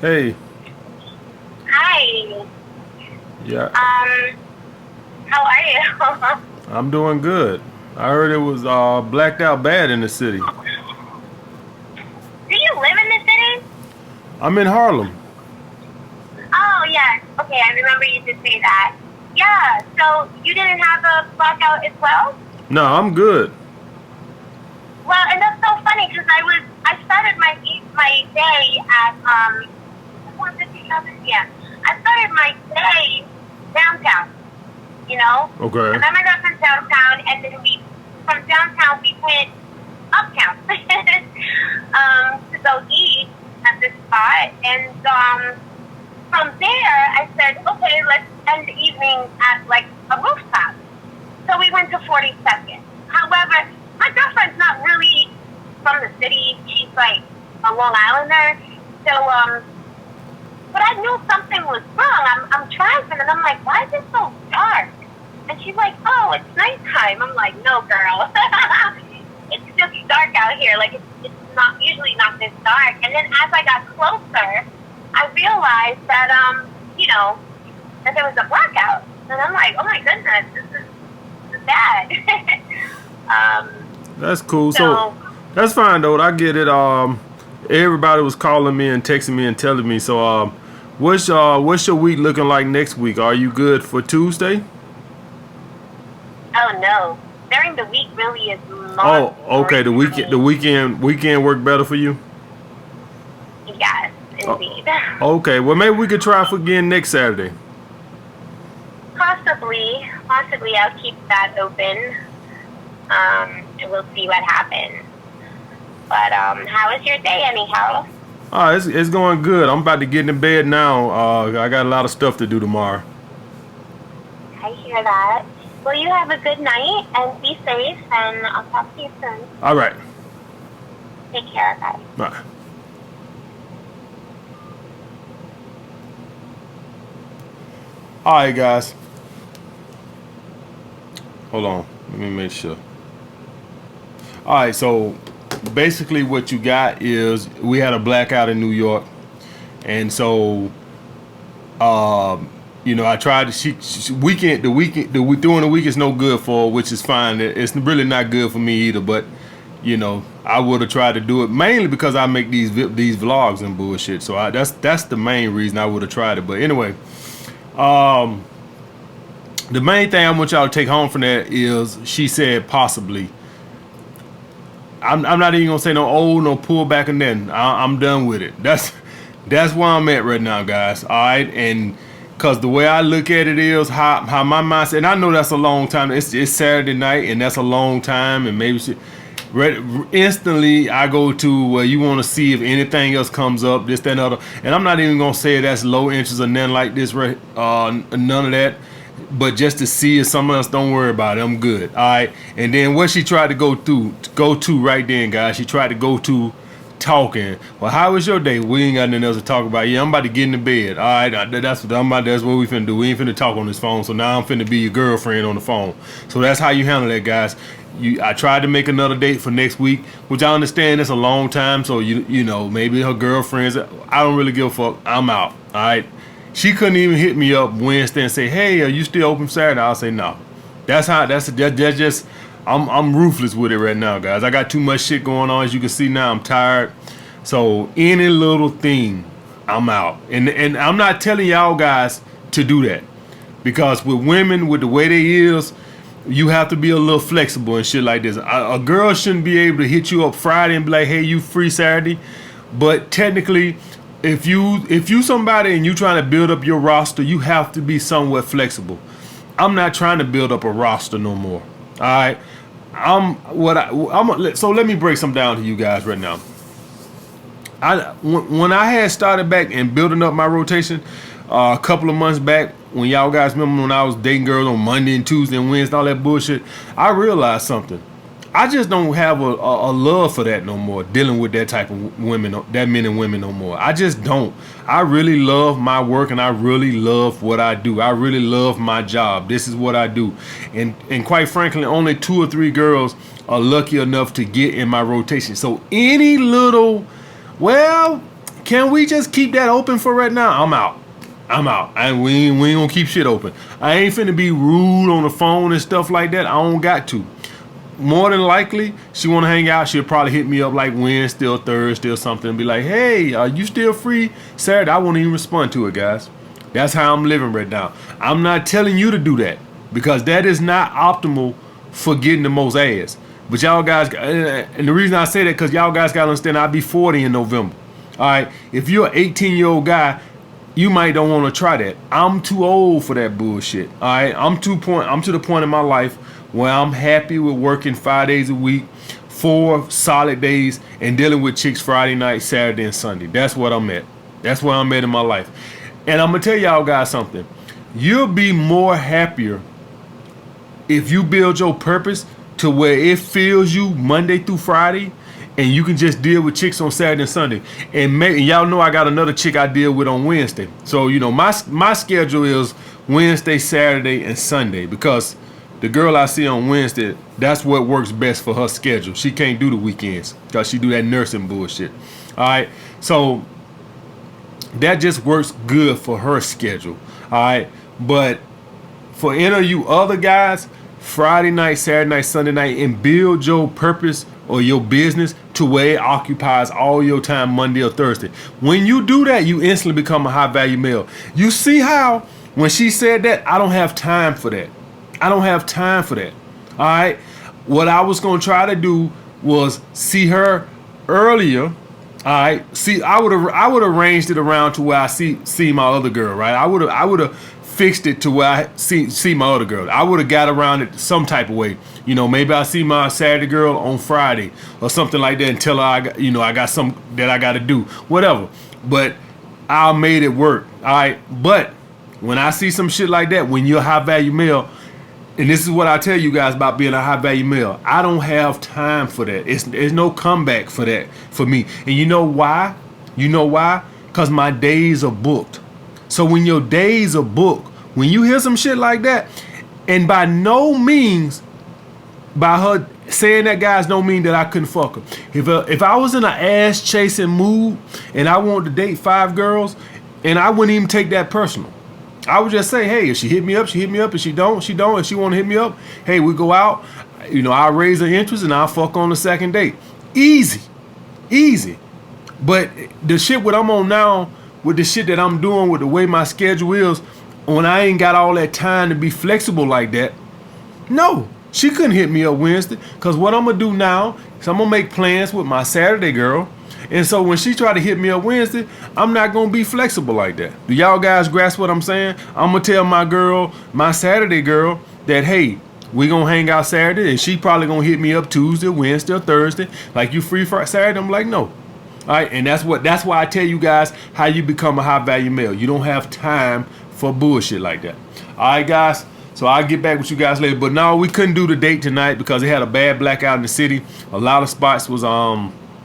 Hey, Hi. yeah, How are you? I'm doing good. I heard it was blacked out bad in the city. Do you live in the city? I'm in Harlem. Oh, yes. Okay, I remember you did say that. Yeah, so you didn't have a blackout as well? No, I'm good. Well, and that's so funny because I started my day at, 157? Yeah. I started my day downtown, you know? Okay. And then I got from downtown, and then from downtown, we went uptown to go eat at this spot. And from there, I said, okay, let's end the evening at like a rooftop. So we went to 42nd. However, my girlfriend's not really from the city. She's like a Long Islander. So, but I knew something was wrong. I'm driving and I'm like, why is it so dark? And she's like, oh, it's nighttime. I'm like, no, girl. It's just dark out here. Like, it's not usually not this dark. And then as I got closer, I realized that, that there was a blackout. And I'm like, oh my goodness, this is bad. um, That's cool. So so, that's fine though. I get it. Everybody was calling me and texting me and telling me. So what's your week looking like next week? Are you good for Tuesday? oh no. During the week really is not Oh, okay. great The for weekend, the me. weekend work better for you. Yes, Oh, indeed. okay. Well, maybe we could try for again next Saturday. Possibly I'll keep that open. And we'll see what happens. But how was your day anyhow? It's going good. I'm about to get in bed now. I got a lot of stuff to do tomorrow. I hear that. Well, you have a good night and be safe, and I'll talk to you soon. All right. Take care, guys. Bye. All right, guys. Hold on. Let me make sure. All right. So basically, what you got is we had a blackout in New York, and so I tried to weekend during the week is no good for her, which is fine. It's really not good for me either. But I would have tried to do it mainly because I make these vlogs and bullshit. So that's the main reason I would have tried it. But anyway, the main thing I want y'all to take home from that is she said possibly. I'm not even gonna say no pull back and then I'm done with it. That's where I'm at right now, guys. All right, and because the way I look at it is how my mindset, and I know that's a long time. It's Saturday night, and that's a long time, and maybe instantly I go to where you want to see if anything else comes up, this, that, and other. And I'm not even gonna say that's low interest or nothing like this, right? None of that. But just to see if someone else, don't worry about it. I'm good. All right. And then what she tried to go to right then, guys. She tried to go to talking. Well, how was your day? We ain't got nothing else to talk about. Yeah, I'm about to get into bed. All right, that's what I'm about. That's what we finna do. We ain't finna talk on this phone. So now I'm finna be your girlfriend on the phone. So that's how you handle that, guys. I tried to make another date for next week, which I understand it's a long time. So maybe her girlfriends. I don't really give a fuck. I'm out. All right. She couldn't even hit me up Wednesday and say, "Hey, are you still open Saturday?" I'll say no. That's just. I'm ruthless with it right now, guys. I got too much shit going on. As you can see now, I'm tired. So any little thing, I'm out. And I'm not telling y'all guys to do that because with women, with the way they is, you have to be a little flexible and shit like this. A girl shouldn't be able to hit you up Friday and be like, "Hey, you free Saturday?" But technically, if you somebody and you trying to build up your roster, you have to be somewhat flexible. I'm not trying to build up a roster no more. All right. So let me break some down to you guys right now. When I had started back and building up my rotation a couple of months back, when y'all guys remember when I was dating girls on Monday and Tuesday and Wednesday, all that bullshit, I realized something. I just don't have a love for that no more. Dealing with that type of women, that men and women no more. I just don't. I really love my work and I really love what I do. I really love my job. This is what I do, and quite frankly, only 2 or 3 girls are lucky enough to get in my rotation. So any little, well, Can we just keep that open for right now? I'm out. And we ain't gonna keep shit open. I ain't finna be rude on the phone and stuff like that. I don't got to. More than likely, she want to hang out. She'll probably hit me up like Wednesday or Thursday or something and be like, hey, are you still free Saturday? I won't even respond to it, guys. That's how I'm living right now. I'm not telling you to do that because that is not optimal for getting the most ass. But y'all guys, and the reason I say that because y'all guys got to understand I'll be 40 in November. All right. If you're an 18-year-old guy, you might don't want to try that. I'm too old for that bullshit. All right. I'm to the point in my life where I'm happy with working 5 days a week, 4 solid days, and dealing with chicks Friday night, Saturday, and Sunday. That's what I'm at. That's where I'm at in my life. And I'm going to tell y'all guys something. You'll be more happier if you build your purpose to where it fills you Monday through Friday, and you can just deal with chicks on Saturday and Sunday. And y'all know I got another chick I deal with on Wednesday. So, you know, my schedule is Wednesday, Saturday, and Sunday because the girl I see on Wednesday, that's what works best for her schedule. She can't do the weekends because she do that nursing bullshit. All right. So that just works good for her schedule. All right. But for any of you other guys, Friday night, Saturday night, Sunday night, and build your purpose or your business to where it occupies all your time Monday or Thursday. When you do that, you instantly become a high value male. You see how when she said that, I don't have time for that. I don't have time for that. All right. What I was going to try to do was see her earlier. All right. See, I would have arranged it around to where I see my other girl. Right. I would have fixed it to where I see my other girl. I would have got around it some type of way. You know, maybe I see my Saturday girl on Friday or something like that until I got some that I got to do. Whatever. But I made it work. All right. But when I see some shit like that, when you're a high value male, and this is what I tell you guys about being a high value male. I don't have time for that. There's no comeback for that for me. And you know why? You know why? Because my days are booked. So when your days are booked, when you hear some shit like that, and by no means, by her saying that, guys, don't mean that I couldn't fuck her. If I was in an ass chasing mood and I wanted to date 5 girls, and I wouldn't even take that personal. I would just say, hey, if she hit me up, she hit me up. If she don't, she don't. If she want to hit me up, hey, we go out. You know, I'll raise her interest and I'll fuck on the second date. Easy. But the shit what I'm on now, with the shit that I'm doing, with the way my schedule is, when I ain't got all that time to be flexible like that, no, she couldn't hit me up Wednesday. Because what I'm going to do now is I'm going to make plans with my Saturday girl. And so when she try to hit me up Wednesday, I'm not going to be flexible like that. Do y'all guys grasp what I'm saying? I'm going to tell my girl, my Saturday girl, that, hey, we going to hang out Saturday. And she probably going to hit me up Tuesday, Wednesday, or Thursday. Like, you free for Saturday? I'm like, no. All right. And that's why I tell you guys how you become a high value male. You don't have time for bullshit like that. All right, guys. So I'll get back with you guys later. But no, we couldn't do the date tonight because they had a bad blackout in the city. A lot of spots was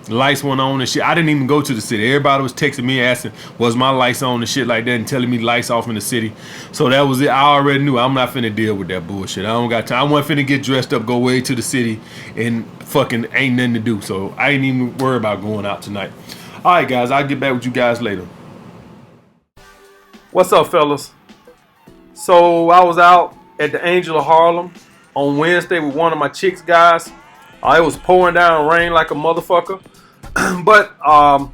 lights went on and shit. I didn't even go to the city. Everybody was texting me asking, was my lights on and shit like that, and telling me lights off in the city. So that was it. I already knew I'm not finna deal with that bullshit. I don't got time. I wasn't finna get dressed up, go way to the city, and fucking ain't nothing to do. So I ain't even worried about going out tonight. All right, guys. I'll get back with you guys later. What's up, fellas? So I was out at the Angel of Harlem on Wednesday with one of my chicks, guys. It was pouring down rain like a motherfucker. But I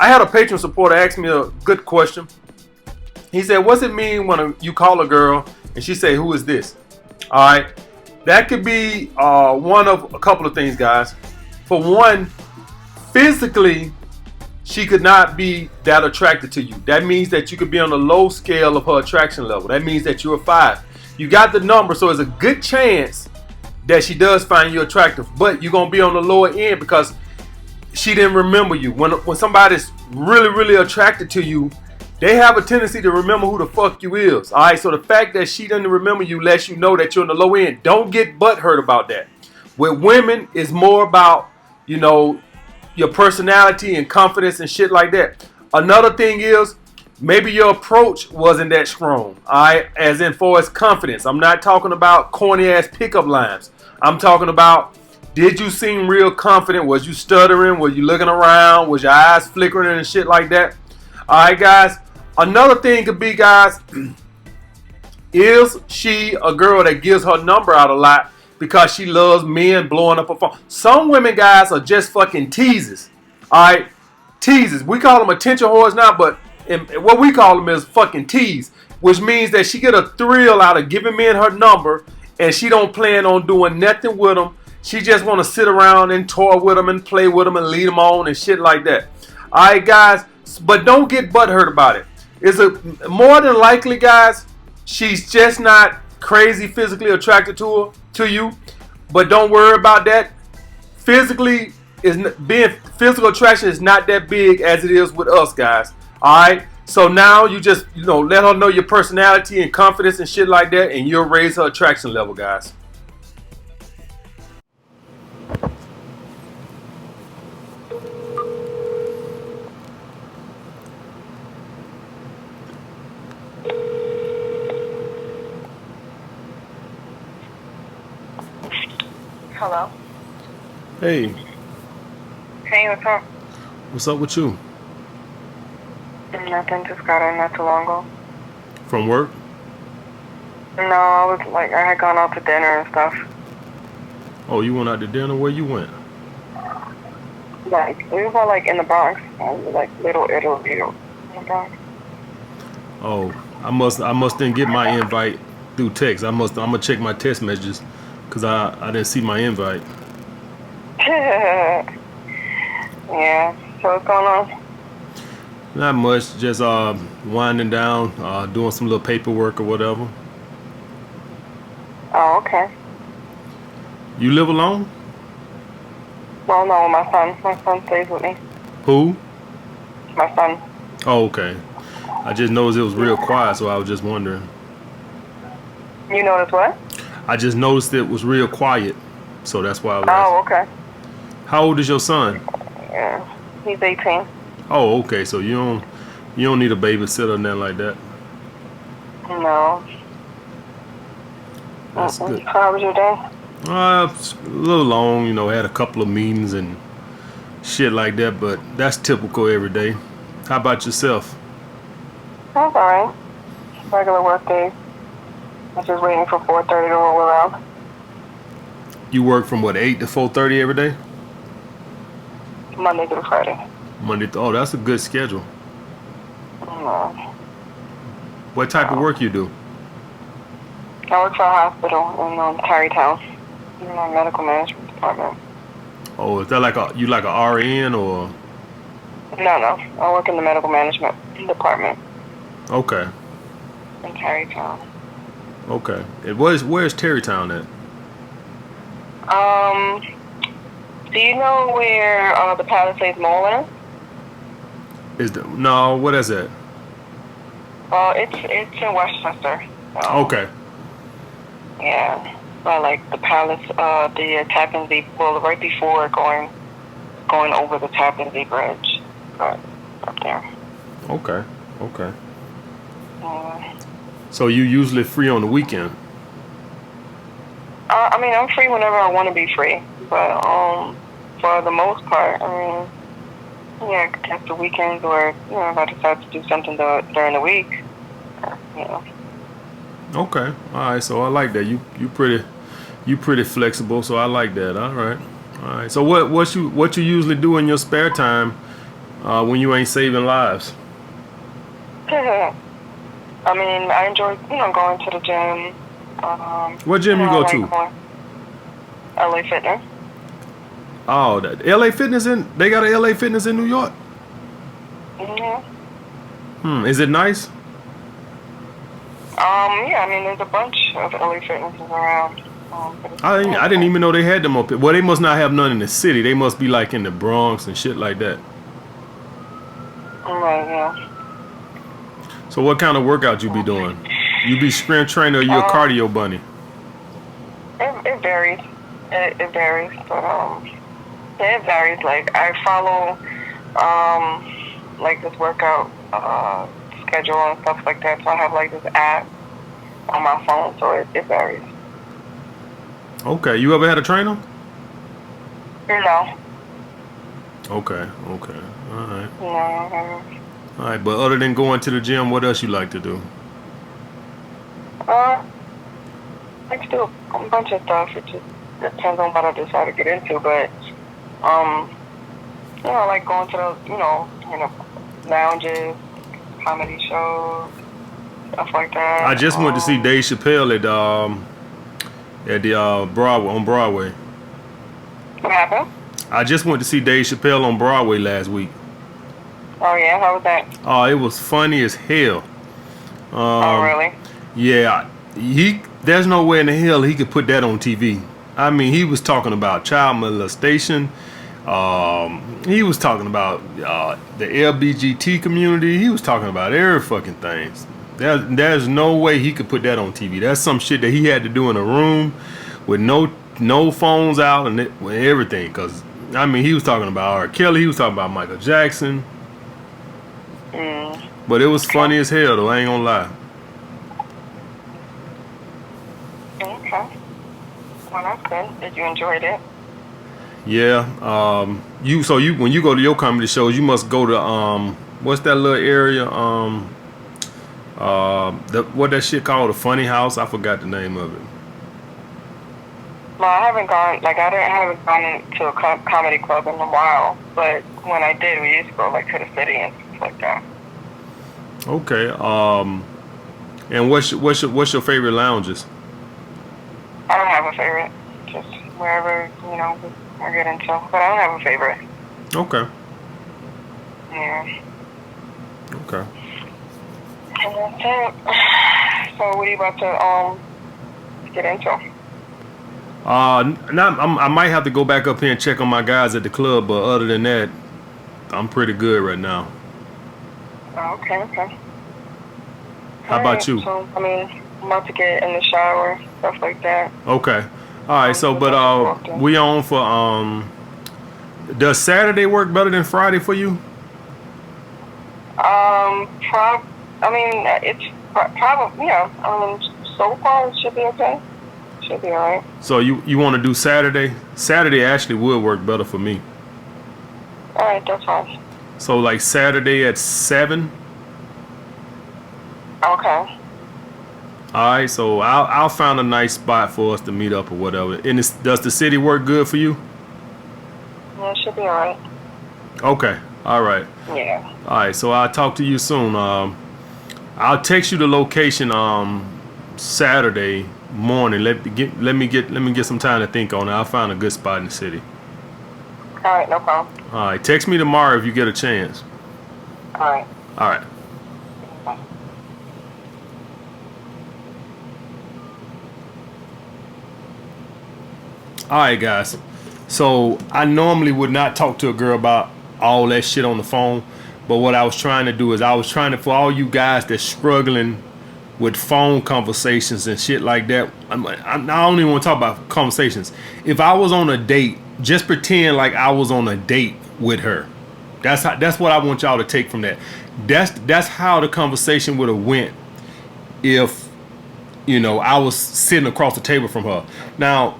had a patron supporter ask me a good question. He said, what's it mean when you call a girl and she say, who is this? All right. That could be one of a couple of things, guys. For one, physically, she could not be that attracted to you. That means that you could be on the low scale of her attraction level. That means that you're a 5. You got the number, so it's a good chance that she does find you attractive, but you're gonna be on the lower end because she didn't remember you. When somebody's really, really attracted to you, they have a tendency to remember who the fuck you is. All right, so the fact that she doesn't remember you lets you know that you're on the low end. Don't get butthurt about that. With women, it's more about, you know, your personality and confidence and shit like that. Another thing is, maybe your approach wasn't that strong, all right, as in far as confidence. I'm not talking about corny ass pickup lines. I'm talking about Did you seem real confident? Was you stuttering? Was you looking around? Was your eyes flickering and shit like that? All right, guys. Another thing could be, guys, is she a girl that gives her number out a lot because she loves men blowing up her phone? Some women, guys, are just fucking teasers. All right, teasers. We call them attention whores now, but what we call them is fucking tease, which means that she get a thrill out of giving men her number, and she don't plan on doing nothing with them. She just want to sit around and toy with them and play with them and lead them on and shit like that. All right, guys, but don't get butthurt about it. It's more than likely, guys, she's just not crazy physically attracted to you. But don't worry about that. Being physical attraction is not that big as it is with us, guys. All right. So now you just let her know your personality and confidence and shit like that, and you'll raise her attraction level, guys. Hello. Hey, Hey, what's up? what's up with you? Nothing, just got in not too long ago. From work? No, I had gone out to dinner and stuff. Oh, you went out to dinner? Where you went? Like, we were like in the Bronx. Like Little Italy in the Bronx. Oh, I must didn't get my invite through text. I'm gonna check my text messages because I didn't see my invite. Yeah, so what's going on? Not much, just winding down, doing some little paperwork or whatever. Oh, okay. You live alone? Well, no, my son. My son stays with me. Who? My son. Oh, okay. I just noticed it was real quiet, so I was just wondering. You noticed what? I just noticed it was real quiet, so that's why I was Oh, asking. okay. How old is your son? Yeah, he's 18. Oh, okay. So you don't need a babysitter or nothing like that. No. That's good. How was your day? It's a little long, had a couple of meetings and shit like that, but that's typical every day. How about yourself? That's alright. Regular work day. I'm just waiting for 4:30 to roll around. You work from what, 8 to 4:30 every day? Monday through Friday. Oh, that's a good schedule. No. What type of work you do? I work for a hospital in Tarrytown, in the medical management department. Oh, is that like a RN or? No. I work in the medical management department Okay. in Tarrytown. Okay. And where's Terrytown at? Do you know where the Palisades Mall is? No, what is that? It's in Westchester. Okay. Yeah, by like the Palace, the Tappan Zee, well, right before going over the Tappan Zee Bridge, up there. Okay. Yeah. So you usually free on the weekend? I mean, I'm free whenever I want to be free, but for the most part, I mean, yeah, except the weekends or if I decide to do something during the week, Okay. All right. So I like that. You pretty flexible. So I like that. All right. So what you usually do in your spare time when you ain't saving lives? I mean, I enjoy going to the gym. What gym you go to? LA Fitness. Oh, that LA Fitness they got a LA Fitness in New York? Mm-hmm. Is it nice? Yeah, I mean, there's a bunch of LA Fitnesses around. I didn't even know they had them up here. Well, they must not have none in the city. They must be like in the Bronx and shit like that. Right, yeah. So what kind of workout you be doing? You be strength trainer or you a cardio bunny? It varies. It varies, but it varies. Like I follow like this workout schedule and stuff like that. So I have like this app on my phone, so it varies. Okay, you ever had a trainer? No. Okay. Okay. All right. No. All right. But other than going to the gym, what else you like to do? Uh, I can do a bunch of stuff. It just depends on what I decide to get into. But I like going to the lounges, comedy shows, stuff like that. I just went to see Dave Chappelle at the Broadway on Broadway. What happened? I just went to see Dave Chappelle on Broadway last week. Oh yeah, how was that? Oh, it was funny as hell. Oh really? Yeah, there's no way in the hell he could put that on TV. I mean, he was talking about child molestation. He was talking about the LGBT community. He was talking about every fucking thing. There's no way he could put that on TV. That's some shit that he had to do in a room with no phones out and with everything. Cause I mean, he was talking about R. Kelly. He was talking about Michael Jackson. But it was funny as hell, though. I ain't gonna lie. Okay. Well, that's good. Did you enjoy it? Yeah. When you go to your comedy shows, you must go to what's that little area? What that shit called? The Funny House? I forgot the name of it. No, I haven't gone. Like I haven't gone to a comedy club in a while. But when I did, we used to go like to the city and stuff like that. Okay. And what's your favorite lounges? I don't have a favorite. Just wherever I get into. But I don't have a favorite. Okay. Yeah. Okay. And that's it. So what are you about to get into? I might have to go back up here and check on my guys at the club, but other than that, I'm pretty good right now. Oh, okay. How about you? So, I mean, I'm about to get in the shower, stuff like that. Okay. All right. So, but we on for does Saturday work better than Friday for you? It's probably so far it should be okay. Should be alright. So you want to do Saturday? Saturday actually would work better for me. Alright, that's fine. So like Saturday at 7. Okay. Alright, so I'll find a nice spot for us to meet up or whatever. And does the city work good for you? Yeah, it should be alright. Okay. Alright. Yeah. Alright, so I'll talk to you soon. I'll text you the location Saturday morning. Let me get some time to think on it. I'll find a good spot in the city. Alright, no problem. Alright, text me tomorrow if you get a chance. Alright. Alright. Alright guys, so I normally would not talk to a girl about all that shit on the phone, but what I was trying to do is for all you guys that's struggling with phone conversations and shit like that, I don't even want to talk about conversations. If I was on a date, just pretend like I was on a date with her. That's what I want y'all to take from that. That's how the conversation would have went if I was sitting across the table from her. Now,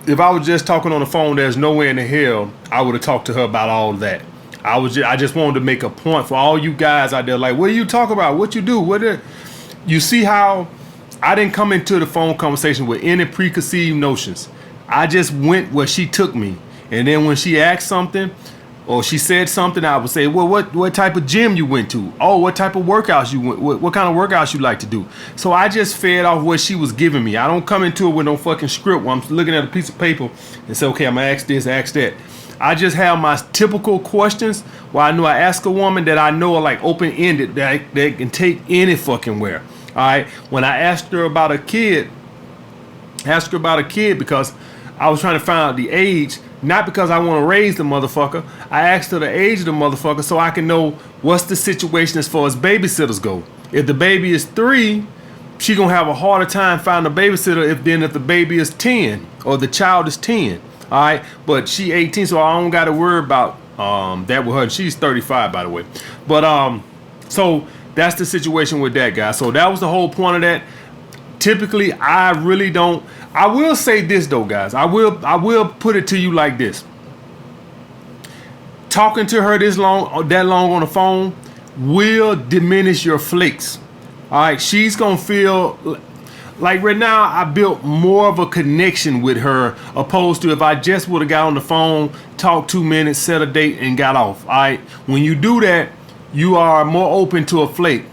if I was just talking on the phone, there's no way in the hell I would have talked to her about all of that. I just wanted to make a point for all you guys out there. Like, what do you talk about? What you do? You see how I didn't come into the phone conversation with any preconceived notions. I just went where she took me, and then when she asked something or she said something, I would say, well, what type of gym you went to? Oh, what type of workouts you went? What kind of workouts you like to do? So I just fed off what she was giving me. I don't come into it with no fucking script where I'm looking at a piece of paper and say, okay, I'm gonna ask this, ask that. I just have my typical questions where I know I ask a woman that I know are like open-ended, that can take any fucking where. All right. When I asked her about a kid, because I was trying to find out the age, not because I want to raise the motherfucker. I asked her the age of the motherfucker so I can know what's the situation as far as babysitters go. If the baby is 3, she gonna have a harder time finding a babysitter if the baby is 10 or the child is 10. All right, but she 18, so I don't got to worry about that with her. She's 35, by the way. But so that's the situation with that, guy. So that was the whole point of that. Typically, I really don't. I will say this though, guys. I will put it to you like this. talking to her that long on the phone will diminish your flicks. All right, she's gonna feel like right now I built more of a connection with her opposed to if I just would have got on the phone, talked 2 minutes, set a date, and got off. All right, when you do that, you are more open to a flake.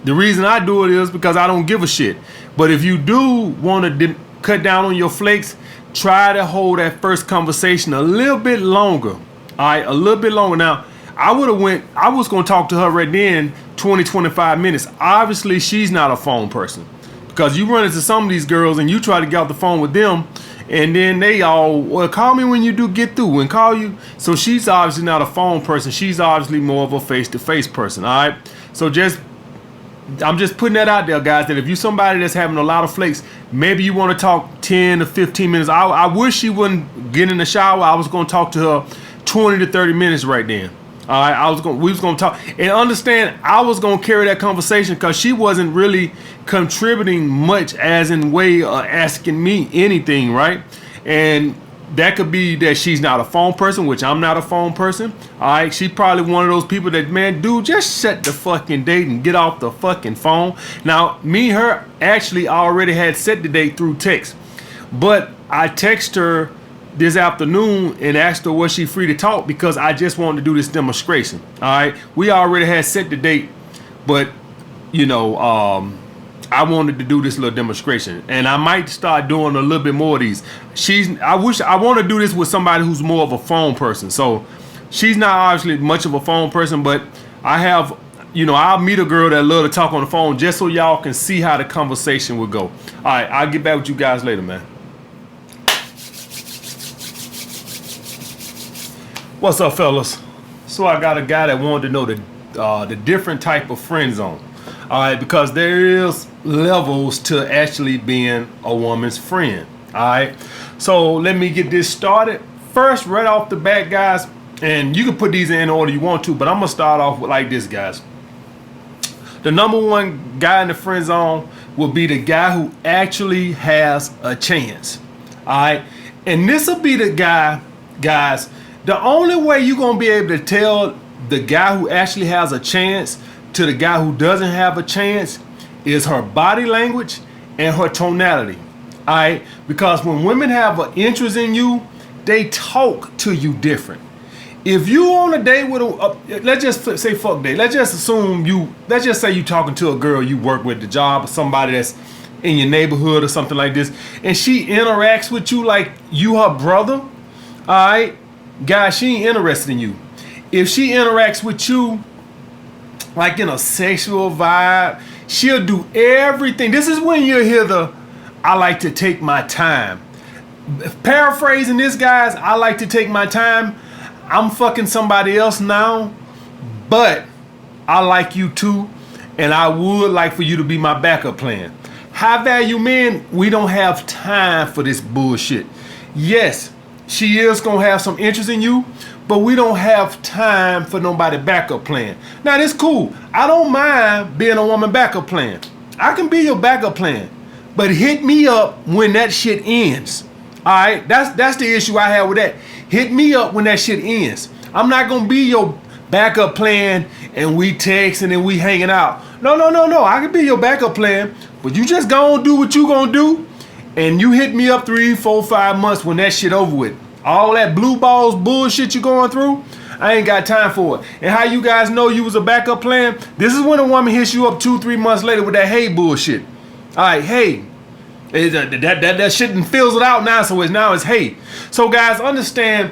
The reason I do it is because I don't give a shit. But if you do want to cut down on your flakes, try to hold that first conversation a little bit longer. All right, a little bit longer. Now, I was going to talk to her right then 20, 25 minutes. Obviously, she's not a phone person. Because you run into some of these girls and you try to get off the phone with them, and then they all, well, call me when you do get through and call you. So she's obviously not a phone person. She's obviously more of a face-to-face person, all right? So I'm just putting that out there, guys, that if you're somebody that's having a lot of flakes, maybe you want to talk 10 to 15 minutes. I wish she wouldn't get in the shower. I was going to talk to her 20 to 30 minutes right then. All right, we was gonna talk and understand. I was gonna carry that conversation because she wasn't really contributing much, as in way asking me anything, right? And that could be that she's not a phone person, which I'm not a phone person. All right, she's probably one of those people that, man, dude, just shut the fucking date and get off the fucking phone. Now, me and her actually already had set the date through text, but I text her this afternoon and asked her was she free to talk because I just wanted to do this demonstration. All right, we already had set the date, but you know, I wanted to do this little demonstration, and I might start doing a little bit more of these. I want to do this with somebody who's more of a phone person. So she's not obviously much of a phone person, but I have, you know, I'll meet a girl that love to talk on the phone just so y'all can see how the conversation would go. All right, I'll get back with you guys later, man. What's up, fellas? So I got a guy that wanted to know the different type of friend zone. All right, because there is levels to actually being a woman's friend. All right, so let me get this started. First, right off the bat, guys, and you can put these in order you want to, but I'm gonna start off with like this, guys. The number one guy in the friend zone will be the guy who actually has a chance. All right, and this will be the guy, guys. The only way you're going to be able to tell the guy who actually has a chance to the guy who doesn't have a chance is her body language and her tonality. All right? Because when women have an interest in you, they talk to you different. If you on a date with let's just say fuck date. Let's just say you talking to a girl you work with at the job or somebody that's in your neighborhood or something like this, and she interacts with you like you her brother. All right? Guys, she ain't interested in you. If she interacts with you like in a sexual vibe, she'll do everything. This is when you'll hear I like to take my time. Paraphrasing this, guys, I like to take my time. I'm fucking somebody else now, but I like you too, and I would like for you to be my backup plan. High value men, we don't have time for this bullshit. Yes, she is going to have some interest in you, but we don't have time for nobody backup plan. Now, that's cool. I don't mind being a woman backup plan. I can be your backup plan, but hit me up when that shit ends. All right? That's the issue I have with that. Hit me up when that shit ends. I'm not going to be your backup plan and we text and then we hanging out. No. I can be your backup plan, but you just go and do what you going to do. And you hit me up 3, 4, 5 months when that shit over with. All that blue balls bullshit you going through, I ain't got time for it. And how you guys know you was a backup plan? This is when a woman hits you up 2, 3 months later with that hey bullshit. All right, hey. That shit and fills it out now, so it's hey. So guys, understand,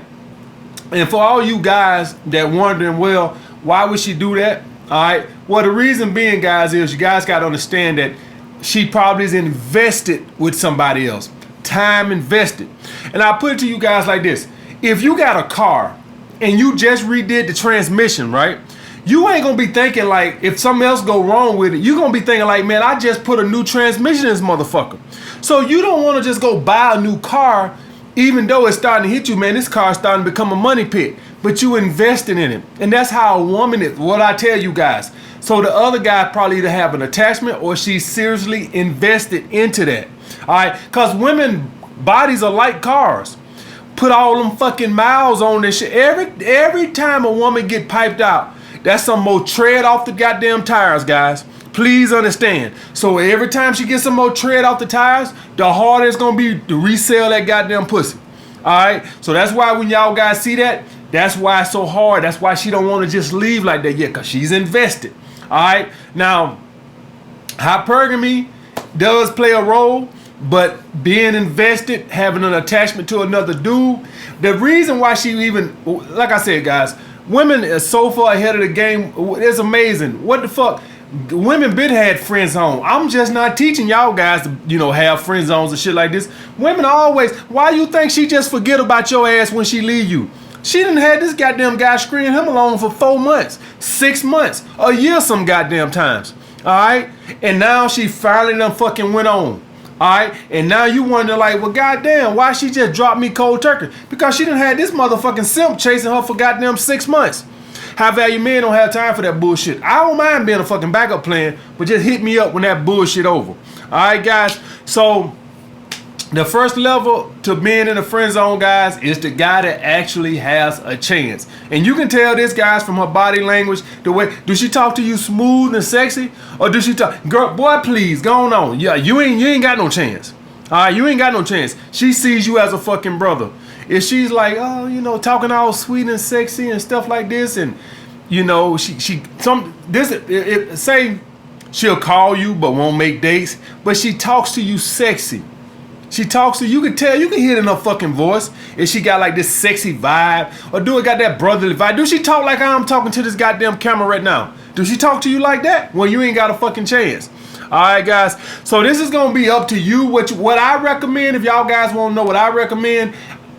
and for all you guys that wondering, well, why would she do that? All right. Well, the reason being, guys, is you guys got to understand that she probably is invested with somebody else. Time invested. And I put it to you guys like this. If you got a car and you just redid the transmission, right? You ain't going to be thinking like, if something else go wrong with it, you're going to be thinking like, man, I just put a new transmission in this motherfucker. So you don't want to just go buy a new car, even though it's starting to hit you, man, this car's starting to become a money pit. But you invested in it. And that's how a woman is. What I tell you guys. So the other guy probably either have an attachment or she's seriously invested into that. All right, because women bodies are like cars. put all them fucking miles on this shit. Every time a woman get piped out, that's some more tread off the goddamn tires, guys. Please understand. So every time she gets some more tread off the tires, the harder it's gonna be to resell that goddamn pussy. Alright? So that's why when y'all guys see that, that's why it's so hard. That's why she don't want to just leave like that yet, because she's invested. Alright? Now, hypergamy does play a role, but being invested, having an attachment to another dude, the reason why she even, like I said, guys, women are so far ahead of the game. It's amazing. What the fuck? Women been had friend zone. I'm just not teaching y'all guys to, you know, have friend zones and shit like this. Women always, why you think she just forget about your ass when she leave you? She didn't have this goddamn guy screening him along for 4 months, 6 months, a year some goddamn times. Alright? And now she finally done fucking went on. Alright? And now you wonder like, well, goddamn, why she just dropped me cold turkey? Because she done had this motherfucking simp chasing her for goddamn 6 months. High value men don't have time for that bullshit. I don't mind being a fucking backup plan, but just hit me up when that bullshit over. Alright, guys? So the first level to being in the friend zone, guys, is the guy that actually has a chance. And you can tell this, guys, from her body language, the way, do she talk to you smooth and sexy? Or does she talk, girl, boy, please, go on. Yeah, you ain't got no chance. Alright, you ain't got no chance. She sees you as a fucking brother. If she's like, oh, you know, talking all sweet and sexy and stuff like this, and you know, say she'll call you but won't make dates, but she talks to you sexy. She talks to you, can tell, you can hear it in her fucking voice if she got like this sexy vibe, or do it got that brotherly vibe. Do she talk like I'm talking to this goddamn camera right now? Do she talk to you like that? Well, you ain't got a fucking chance. Alright, guys, so this is gonna be up to you. What I recommend, if y'all guys want to know what I recommend,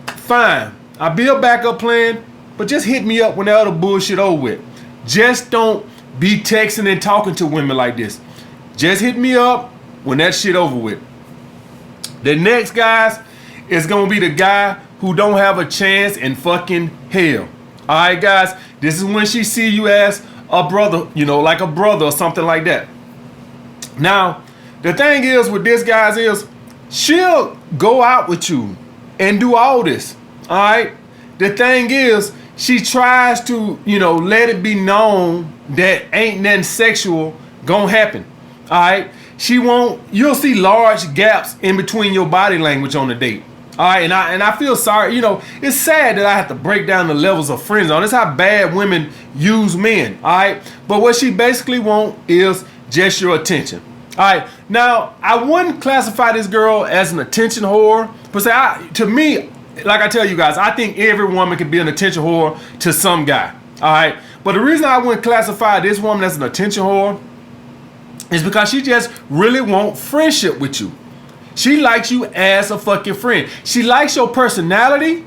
fine, I'll be a backup plan, but just hit me up when the other bullshit over with. Just don't be texting and talking to women like this. Just hit me up when that shit over with. The next, guys, is gonna be the guy who don't have a chance in fucking hell. Alright, guys, this is when she see you as a brother, you know, like a brother or something like that. Now, the thing is with this, guys, is she'll go out with you and do all this. Alright? The thing is, she tries to, you know, let it be known that ain't nothing sexual gonna happen. Alright? She won't, you'll see large gaps in between your body language on the date. Alright, and I feel sorry, you know, it's sad that I have to break down the levels of friend zone. That's how bad women use men. Alright? But what she basically wants is just your attention. Alright, now I wouldn't classify this girl as an attention whore, but say, to me, like I tell you guys, I think every woman can be an attention whore to some guy. Alright, but the reason I wouldn't classify this woman as an attention whore is because she just really wants friendship with you. She likes you as a fucking friend. She likes your personality,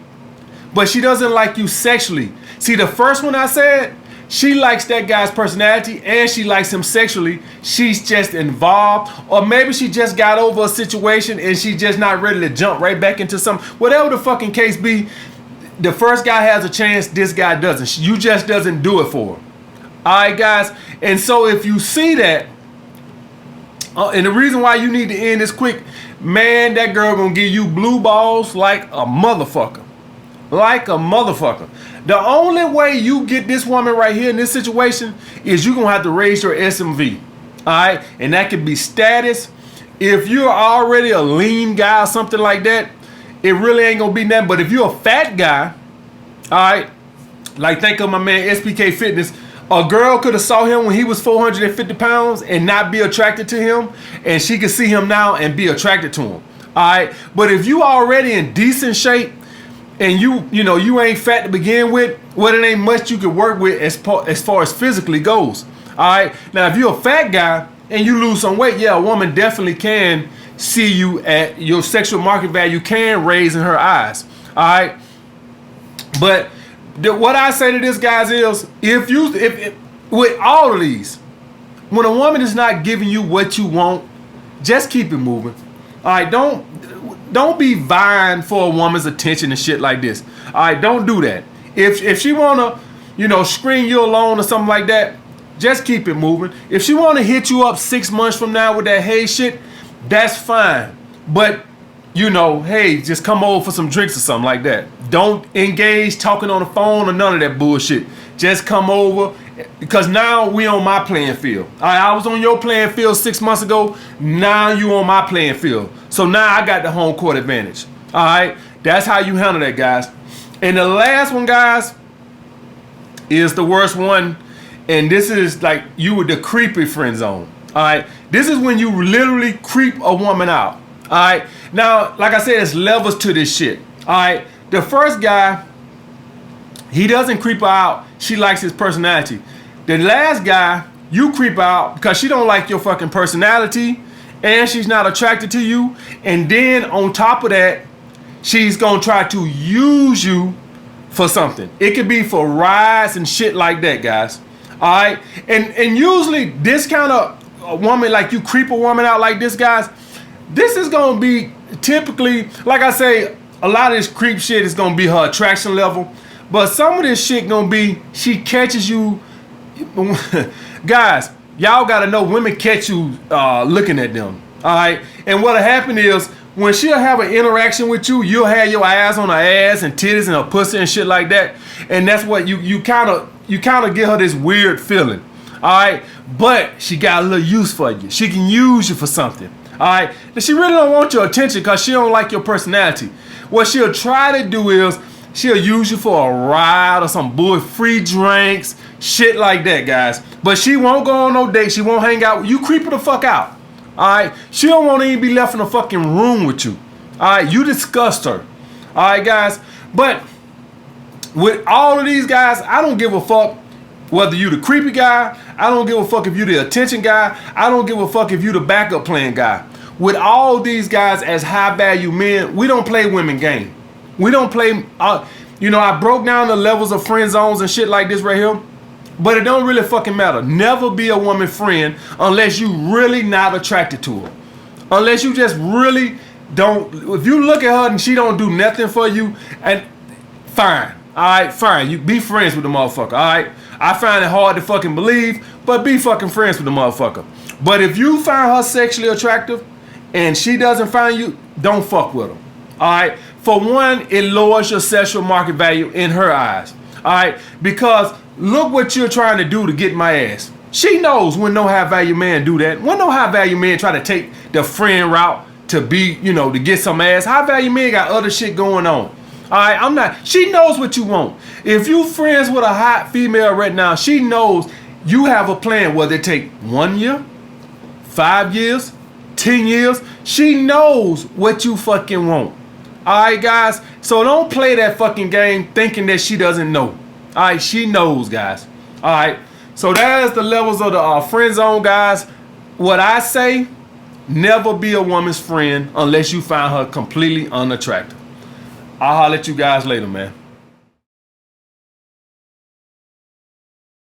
but she doesn't like you sexually. See, the first one I said, she likes that guy's personality and she likes him sexually. She's just involved, or maybe she just got over a situation and she's just not ready to jump right back into something. Whatever the fucking case be, the first guy has a chance, this guy doesn't. You just doesn't do it for her. Alright, guys? And so if you see that, and the reason why you need to end this quick, man, that girl gonna give you blue balls like a motherfucker. Like a motherfucker. The only way you get this woman right here in this situation is you're going to have to raise your SMV. Alright? And that could be status. If you're already a lean guy or something like that, it really ain't going to be nothing. But if you're a fat guy, alright, like think of my man SPK Fitness, a girl could have saw him when he was 450 pounds and not be attracted to him, and she could see him now and be attracted to him. Alright? But if you already in decent shape, and you know, you ain't fat to begin with, well, it ain't much you can work with as far as physically goes. Alright, now if you're a fat guy and you lose some weight, yeah, a woman definitely can see you at your sexual market value can raise in her eyes. Alright, but what I say to this, guys, is if with all of these, when a woman is not giving you what you want, just keep it moving. Alright, don't be vying for a woman's attention and shit like this. Alright, don't do that. If she wanna, you know, screen you alone or something like that, just keep it moving. If she wanna hit you up 6 months from now with that hey shit, that's fine. But you know, hey, just come over for some drinks or something like that. Don't engage talking on the phone or none of that bullshit. Just come over, because now we on my playing field. All right, I was on your playing field 6 months ago. Now you on my playing field. So now I got the home court advantage. All right, that's how you handle that, guys. And the last one, guys, is the worst one. And this is like you with the creepy friend zone. All right, this is when you literally creep a woman out. All right, now, like I said, there's levels to this shit. All right, the first guy, he doesn't creep her out. She likes his personality. The last guy, you creep out because she don't like your fucking personality and she's not attracted to you. And then on top of that, she's gonna try to use you for something. It could be for rides and shit like that, guys. All right, and usually this kind of a woman, like you creep a woman out like this, guys, this is gonna be typically, like I say, a lot of this creep shit is gonna be her attraction level, but some of this shit gonna be she catches you. Guys, y'all gotta know women catch you looking at them. All right, and what'll happen is when she'll have an interaction with you, you'll have your eyes on her ass and titties and her pussy and shit like that, and that's what you kind of give her this weird feeling. All right, but she got a little use for you. She can use you for something. All right, and she really don't want your attention because she don't like your personality. What she'll try to do is she'll use you for a ride or some bull, free drinks, shit like that, guys. But she won't go on no date. She won't hang out. You creep her the fuck out. All right, she don't want to even be left in a fucking room with you. All right, you disgust her. All right, guys. But with all of these guys, I don't give a fuck whether you the creepy guy. I don't give a fuck if you the attention guy. I don't give a fuck if you the backup plan guy. With all these guys as high value men, we don't play women game. We don't play, you know, I broke down the levels of friend zones and shit like this right here, but it don't really fucking matter. Never be a woman friend unless you really not attracted to her. Unless you just really don't, if you look at her and she don't do nothing for you, and fine. All right, fine. You be friends with the motherfucker. All right. I find it hard to fucking believe, but be fucking friends with the motherfucker. But if you find her sexually attractive and she doesn't find you, don't fuck with her. All right. For one, it lowers your sexual market value in her eyes. All right. Because look what you're trying to do to get my ass. She knows when no high value man do that. When no high value man try to take the friend route to be, you know, to get some ass. High value men got other shit going on. All right, I'm not. She knows what you want. If you friends with a hot female right now, she knows you have a plan. Whether it take 1 year, 5 years, 10 years, she knows what you fucking want. All right, guys. So don't play that fucking game thinking that she doesn't know. All right, she knows, guys. All right. So that is the levels of the friend zone, guys. What I say, never be a woman's friend unless you find her completely unattractive. I'll holler at you guys later, man.